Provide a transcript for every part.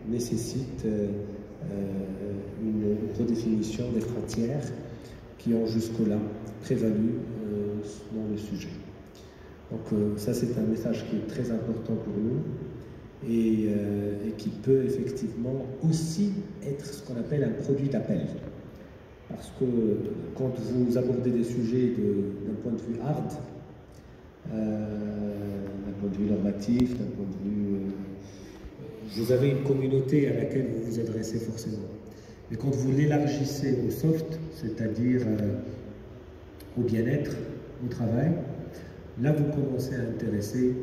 nécessite une redéfinition des frontières qui ont jusque-là prévalu dans le sujet. Donc ça, c'est un message qui est très important pour nous et qui peut effectivement aussi être ce qu'on appelle un produit d'appel. Parce que quand vous abordez des sujets d'un point de vue hard, d'un point de vue normatif, d'un point de vue... vous avez une communauté à laquelle vous vous adressez forcément. Mais quand vous l'élargissez au soft, c'est-à-dire au bien-être, au travail, là vous commencez à intéresser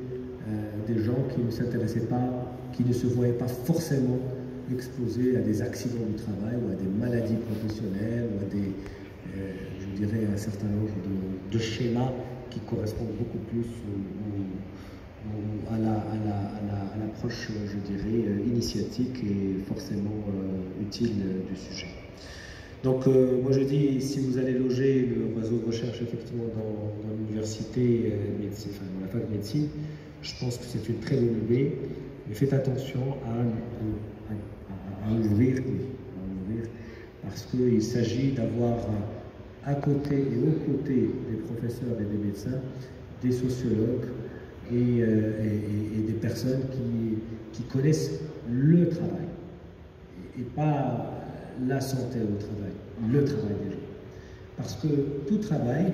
des gens qui ne s'intéressaient pas, qui ne se voyaient pas forcément exposés à des accidents du travail ou à des maladies professionnelles ou à des, je dirais, un certain nombre de schémas qui correspondent beaucoup plus à l'approche, je dirais, initiatique et forcément utile du sujet. Donc, moi je dis, si vous allez loger le réseau de recherche effectivement dans l'université, enfin, dans la fac de médecine, je pense que c'est une très bonne idée, mais faites attention à ouvrir, parce qu'il s'agit d'avoir à côté et aux côtés des professeurs et des médecins, des sociologues et des personnes qui connaissent le travail, et pas la santé au travail, le travail des gens. Parce que tout travail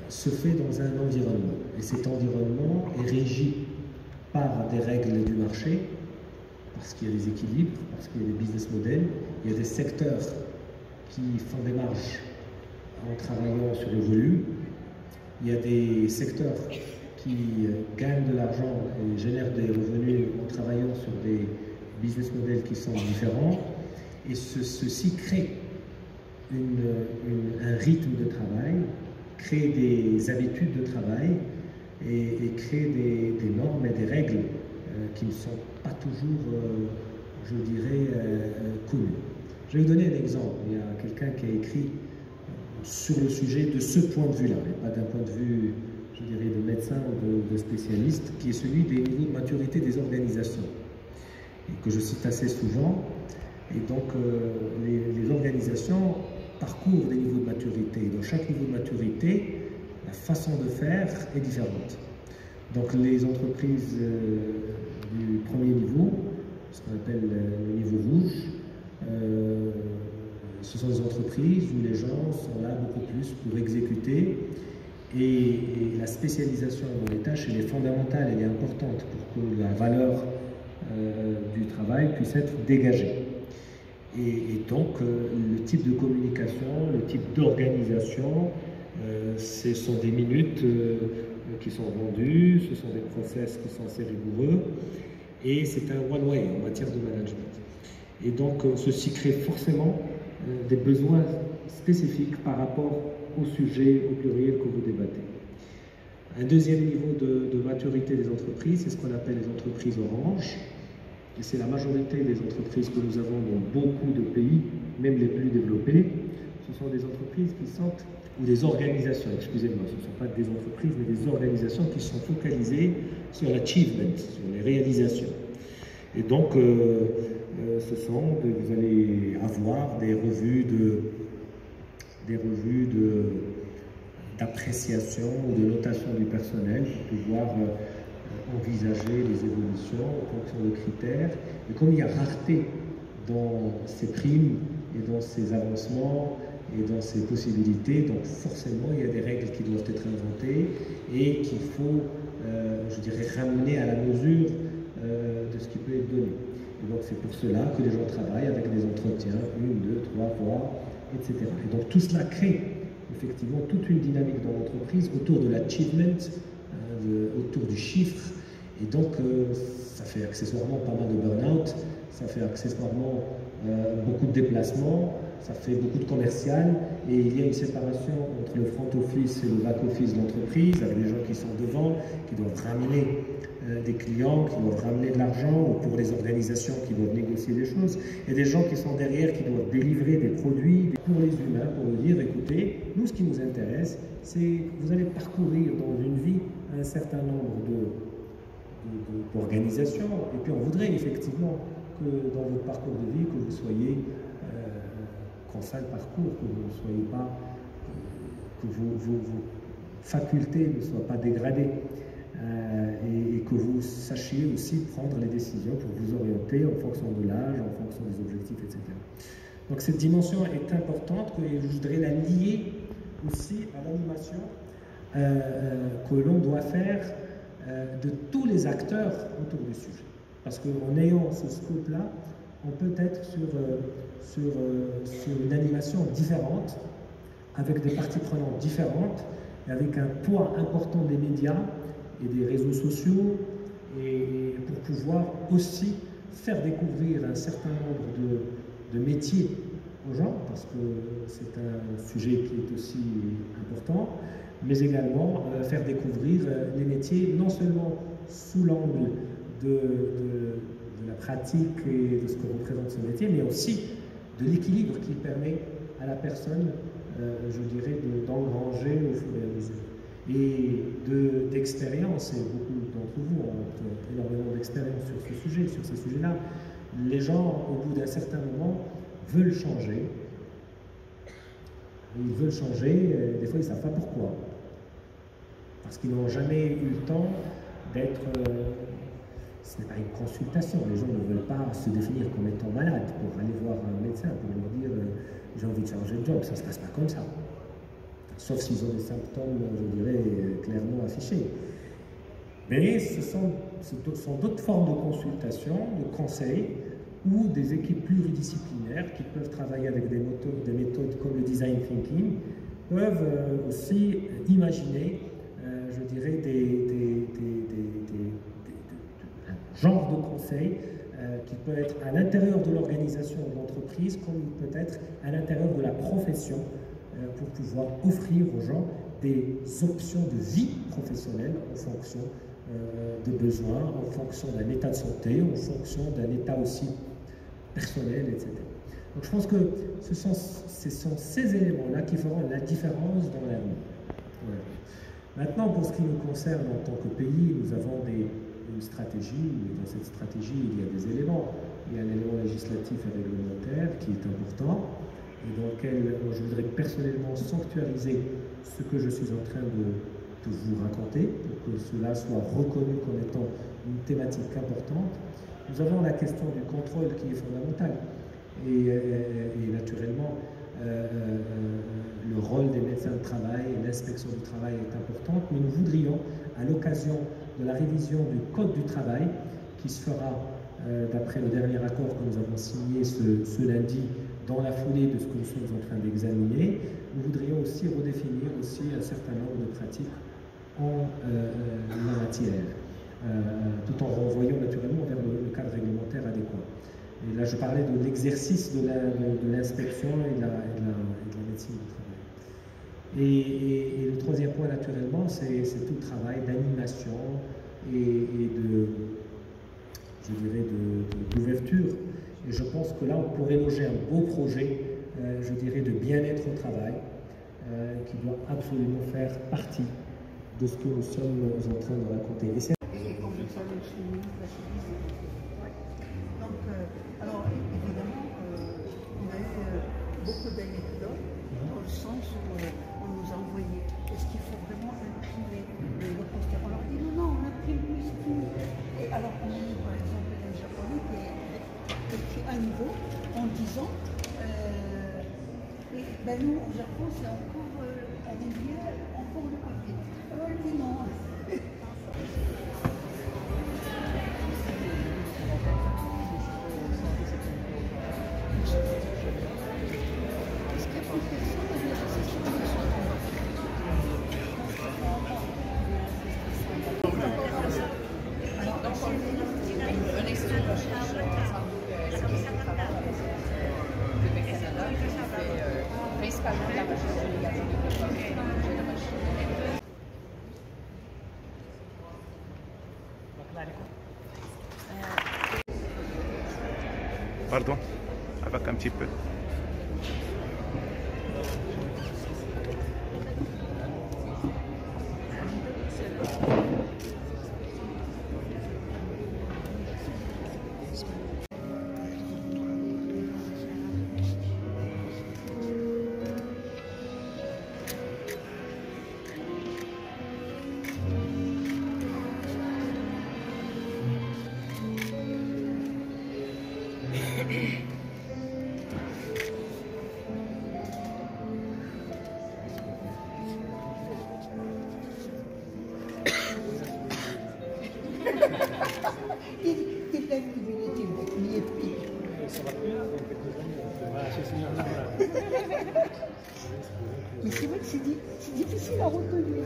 se fait dans un environnement, et cet environnement est régi par des règles du marché, parce qu'il y a des équilibres, parce qu'il y a des business models, il y a des secteurs qui font des marges en travaillant sur le volume, il y a des secteurs qui gagnent de l'argent et génèrent des revenus en travaillant sur des business models qui sont différents, et ceci crée un rythme de travail, crée des habitudes de travail et crée des normes et des règles qui ne sont pas toujours, je dirais, connues. Je vais vous donner un exemple. Il y a quelqu'un qui a écrit sur le sujet de ce point de vue-là, et pas d'un point de vue, je dirais, de médecin ou de spécialiste, qui est celui des niveaux de maturité des organisations, et que je cite assez souvent. Et donc, les organisations parcourent des niveaux de maturité. Dans chaque niveau de maturité, la façon de faire est différente. Donc, les entreprises du premier niveau, ce qu'on appelle le niveau rouge, ce sont des entreprises où les gens sont là beaucoup plus pour exécuter, et la spécialisation dans les tâches, elle est fondamentale, elle est importante pour que la valeur du travail puisse être dégagée. Et donc, le type de communication, le type d'organisation, ce sont des minutes qui sont vendues, ce sont des process qui sont assez rigoureux, et c'est un one-way en matière de management. Et donc, ceci crée forcément des besoins spécifiques par rapport au sujet, au pluriel que vous débattez. Un deuxième niveau de maturité des entreprises, c'est ce qu'on appelle les entreprises oranges. Et c'est la majorité des entreprises que nous avons dans beaucoup de pays, même les plus développés. Ce sont des entreprises qui sont, ou des organisations, excusez-moi, ce ne sont pas des entreprises, mais des organisations qui sont focalisées sur l'achievement, sur les réalisations. Et donc, vous allez avoir des revues d'appréciation ou de notation du personnel pour pouvoir envisager les évolutions en fonction de critères. Et comme il y a rareté dans ces primes et dans ces avancements et dans ces possibilités, donc forcément il y a des règles qui doivent être inventées et qu'il faut, je dirais, ramener à la mesure de ce qui peut être donné. Et donc c'est pour cela que les gens travaillent avec des entretiens, 1, 2, 3 fois, etc. Et donc tout cela crée effectivement toute une dynamique dans l'entreprise autour de l'achievement, autour du chiffre, et donc ça fait accessoirement pas mal de burn-out, ça fait accessoirement beaucoup de déplacements, ça fait beaucoup de commercial, et il y a une séparation entre le front office et le back office de l'entreprise, avec des gens qui sont devant, qui doivent ramener des clients, qui doivent ramener de l'argent, ou pour les organisations qui doivent négocier des choses, et des gens qui sont derrière, qui doivent délivrer des produits pour les humains, pour nous dire, écoutez, nous ce qui nous intéresse, c'est que vous allez parcourir dans une vie un certain nombre d'organisation. Et puis on voudrait effectivement que dans votre parcours de vie, que vous soyez qu'en fin de parcours, que vous ne soyez pas, que vos facultés ne soient pas dégradées. Et que vous sachiez aussi prendre les décisions pour vous orienter en fonction de l'âge, en fonction des objectifs, etc. Donc cette dimension est importante et je voudrais la lier aussi à l'animation que l'on doit faire de tous les acteurs autour du sujet. Parce qu'en ayant ce scope-là, on peut être sur une animation différente, avec des parties prenantes différentes, et avec un poids important des médias et des réseaux sociaux, et pour pouvoir aussi faire découvrir un certain nombre de métiers aux gens, parce que c'est un sujet qui est aussi important, mais également faire découvrir les métiers, non seulement sous l'angle de la pratique et de ce que représente ce métier, mais aussi de l'équilibre qui permet à la personne, je dirais, d'engranger au fur et à mesure. Et d'expérience, et beaucoup d'entre vous ont énormément d'expérience sur ce sujet, sur ces sujets-là, les gens, au bout d'un certain moment, veulent changer. Ils veulent changer, des fois ils ne savent pas pourquoi. Parce qu'ils n'ont jamais eu le temps d'être... ce n'est pas une consultation, les gens ne veulent pas se définir comme étant malades pour aller voir un médecin, pour lui dire j'ai envie de changer de job, ça ne se passe pas comme ça. Sauf s'ils ont des symptômes, je dirais, clairement affichés. Mais ce sont d'autres formes de consultation, de conseils, ou des équipes pluridisciplinaires qui peuvent travailler avec des méthodes comme le design thinking, peuvent aussi imaginer, je dirais, un genre de conseil qui peut être à l'intérieur de l'organisation de l'entreprise, comme il peut être à l'intérieur de la profession, pour pouvoir offrir aux gens des options de vie professionnelle en fonction de besoins, en fonction d'un état de santé, en fonction d'un état aussi personnel, etc. Donc je pense que ce sont ces éléments-là qui feront la différence dans l'avenir. Voilà. Maintenant, pour ce qui nous concerne en tant que pays, nous avons une stratégie, et dans cette stratégie, il y a des éléments. Il y a un élément législatif et réglementaire qui est important, et dans lequel je voudrais personnellement sanctuariser ce que je suis en train de vous raconter, pour que cela soit reconnu comme étant une thématique importante. Nous avons la question du contrôle qui est fondamentale, et naturellement, le rôle des médecins de travail et l'inspection du travail est importante, mais nous voudrions, à l'occasion de la révision du Code du travail, qui se fera d'après le dernier accord que nous avons signé ce lundi, dans la foulée de ce que nous sommes en train d'examiner, nous voudrions aussi redéfinir aussi un certain nombre de pratiques en la matière, tout en renvoyant naturellement vers le cadre réglementaire adéquat. Et là, je parlais de l'exercice de l'inspection et de la médecine du travail. Et le troisième point, naturellement, c'est tout le travail d'animation et je dirais, d'ouverture. Et je pense que là, on pourrait loger un beau projet, je dirais, de bien-être au travail, qui doit absolument faire partie de ce que nous sommes en train de raconter. Alors, évidemment, on a eu beaucoup d'anecdotes dans le sens où on nous a envoyé est-ce qu'il faut vraiment imprimer le poster? On leur dit non, on imprime plus tout. Et alors, on a eu par exemple un japonais qui a écrit à nouveau en disant nous, au Japon, c'est encore encore le papier. Alors, elle dit non. Pardon, avec un petit peu. Mais c'est vrai que c'est difficile à retenir.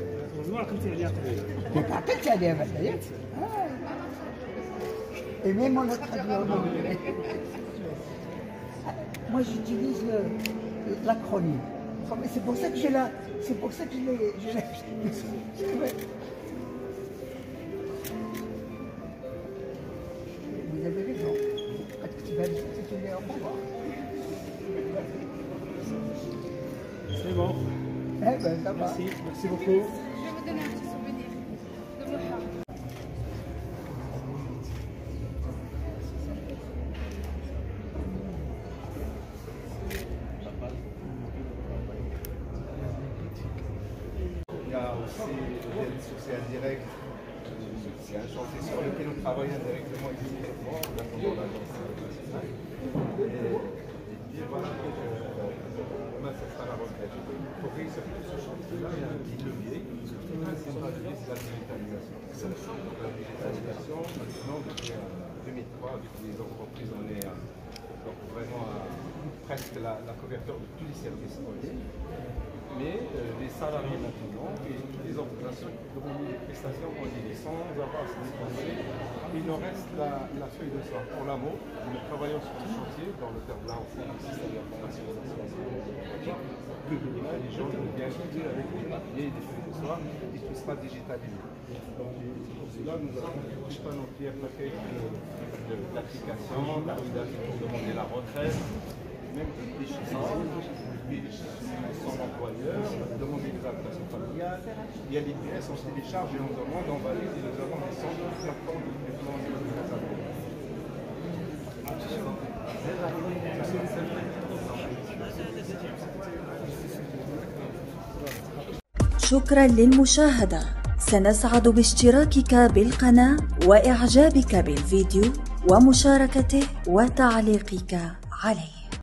Mais par contre, il y a des bataillettes. Et même on a traduit en anglais. Moi, j'utilise l'acronyme. C'est pour ça que j'ai la. C'est pour ça que je l'ai. Vous avez raison. Quand tu vas le titulaire, au revoir. C'est bon. Eh ben, ça va. Merci beaucoup. Je vais vous donner un petit souvenir de Moha. Il y a aussi l'aide sociale directe. C'est un chantier sur lequel on travaille indirectement et discrètement en attendant l'agence nationale. Et voilà, demain, ça sera la retraite. Pour réussir ce chantier-là, il y a un petit levier. Le principal levier, c'est la digitalisation. Donc, la digitalisation, maintenant, depuis 2003, avec les entreprises, on est donc vraiment à presque la couverture de tous les services en ligne. Mais les salariés maintenant et les organisations qui demandent des prestations en ligne sans avoir à se déplacer, il nous reste la feuille de soin. Pour l'AMO, nous travaillons sur un chantier dans le cadre de l'enfant du système d'information de les gens vont bien étudier avec des papiers, des feuilles de soin et tout sera digitalisé. Donc pour cela, nous avons tout un entier paquet de l'application, d'arrivage pour demander la retraite, même des chiffres. Son employeur, demander des allocations familiales. Il y a l'IPS, on se télécharge et on demande, on valide et nous avons des centres de plateformes de traitement de شكرا للمشاهدة. سنسعد باشتراكك بالقناة وإعجابك بالفيديو ومشاركته وتعليقك عليه.